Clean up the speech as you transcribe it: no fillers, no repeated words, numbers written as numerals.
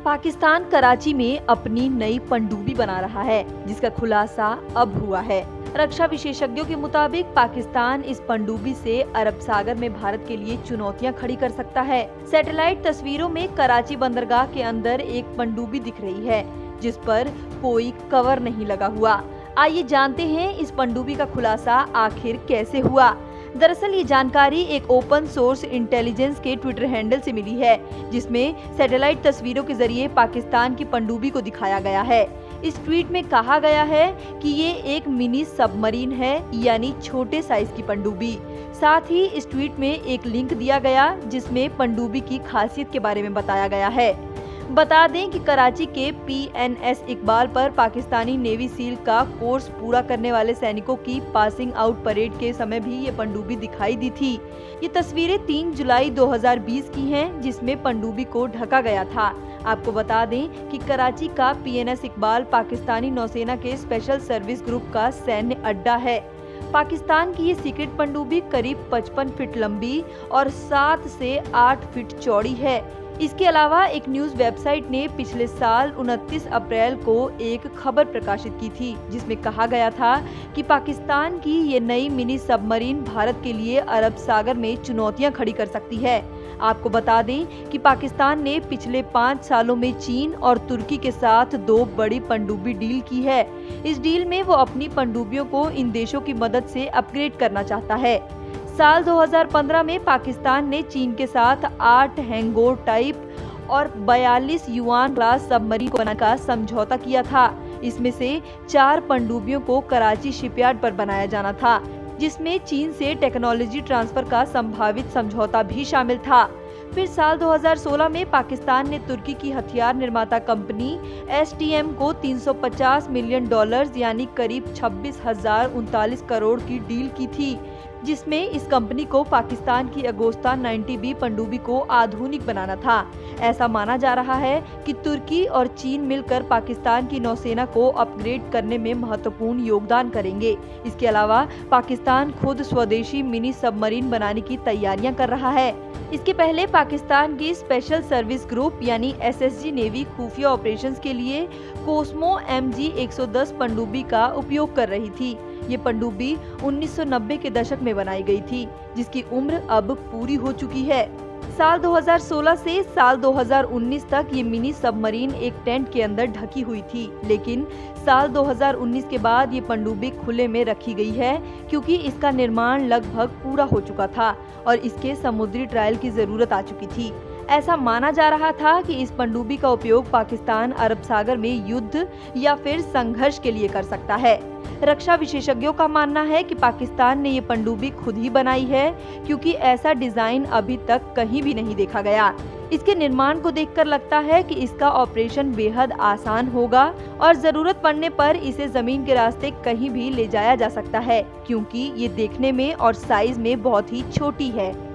पाकिस्तान कराची में अपनी नई पनडुब्बी बना रहा है, जिसका खुलासा अब हुआ है। रक्षा विशेषज्ञों के मुताबिक पाकिस्तान इस पनडुब्बी से अरब सागर में भारत के लिए चुनौतियां खड़ी कर सकता है। सैटेलाइट तस्वीरों में कराची बंदरगाह के अंदर एक पनडुब्बी दिख रही है, जिस पर कोई कवर नहीं लगा हुआ। आइए जानते हैं इस पनडुब्बी का खुलासा आखिर कैसे हुआ। दरअसल ये जानकारी एक ओपन सोर्स इंटेलिजेंस के ट्विटर हैंडल से मिली है, जिसमें सैटेलाइट तस्वीरों के जरिए पाकिस्तान की पनडुब्बी को दिखाया गया है। इस ट्वीट में कहा गया है कि ये एक मिनी सबमरीन है, यानी छोटे साइज की पनडुब्बी। साथ ही इस ट्वीट में एक लिंक दिया गया, जिसमें पनडुब्बी की खासियत के बारे में बताया गया है। बता दें कि कराची के PNS इकबाल पर पाकिस्तानी नेवी सील का कोर्स पूरा करने वाले सैनिकों की पासिंग आउट परेड के समय भी ये पनडुब्बी दिखाई दी थी। ये तस्वीरें 3 जुलाई 2020 की हैं, जिसमें पनडुब्बी को ढका गया था। आपको बता दें कि कराची का PNS इकबाल पाकिस्तानी नौसेना के स्पेशल सर्विस ग्रुप का सैन्य अड्डा है। पाकिस्तान की ये सीक्रेट पनडुब्बी करीब 55 फीट लंबी और 7 से 8 फीट चौड़ी है। इसके अलावा एक न्यूज वेबसाइट ने पिछले साल 29 अप्रैल को एक खबर प्रकाशित की थी, जिसमें कहा गया था कि पाकिस्तान की ये नई मिनी सबमरीन भारत के लिए अरब सागर में चुनौतियां खड़ी कर सकती है। आपको बता दें कि पाकिस्तान ने पिछले 5 सालों में चीन और तुर्की के साथ 2 बड़ी पनडुब्बी डील की है। इस डील में वो अपनी पनडुब्बियों को इन देशों की मदद से अपग्रेड करना चाहता है। साल 2015 में पाकिस्तान ने चीन के साथ 8 हैंगोर टाइप और 42 युआन क्लास सबमरीन को बनाने का समझौता किया था। इसमें से 4 पनडुब्बियों को कराची शिपयार्ड पर बनाया जाना था, जिसमें चीन से टेक्नोलॉजी ट्रांसफर का संभावित समझौता भी शामिल था। फिर साल 2016 में पाकिस्तान ने तुर्की की हथियार निर्माता कंपनी STM को $350 मिलियन यानी करीब 26,039 करोड़ की डील की थी, जिसमें इस कंपनी को पाकिस्तान की अगोस्ता 90B पनडुब्बी को आधुनिक बनाना था। ऐसा माना जा रहा है कि तुर्की और चीन मिलकर पाकिस्तान की नौसेना को अपग्रेड करने में महत्वपूर्ण योगदान करेंगे। इसके अलावा पाकिस्तान खुद स्वदेशी मिनी सबमरीन बनाने की तैयारियां कर रहा है। इसके पहले पाकिस्तान की स्पेशल सर्विस ग्रुप यानी SSG नेवी खुफिया ऑपरेशंस के लिए कोस्मो MG-110 पनडुब्बी का उपयोग कर रही थी। ये पनडुब्बी 1990 के दशक में बनाई गई थी, जिसकी उम्र अब पूरी हो चुकी है। साल 2016 से साल 2019 तक ये मिनी सबमरीन एक टेंट के अंदर ढकी हुई थी, लेकिन साल 2019 के बाद ये पनडुब्बी खुले में रखी गई है, क्योंकि इसका निर्माण लगभग पूरा हो चुका था और इसके समुद्री ट्रायल की जरूरत आ चुकी थी। ऐसा माना जा रहा था कि इस पनडुब्बी का उपयोग पाकिस्तान अरब सागर में युद्ध या फिर संघर्ष के लिए कर सकता है। रक्षा विशेषज्ञों का मानना है कि पाकिस्तान ने ये पनडुब्बी खुद ही बनाई है, क्योंकि ऐसा डिजाइन अभी तक कहीं भी नहीं देखा गया। इसके निर्माण को देखकर लगता है कि इसका ऑपरेशन बेहद आसान होगा और जरूरत पड़ने पर इसे जमीन के रास्ते कहीं भी ले जाया जा सकता है, क्योंकि ये देखने में और साइज में बहुत ही छोटी है।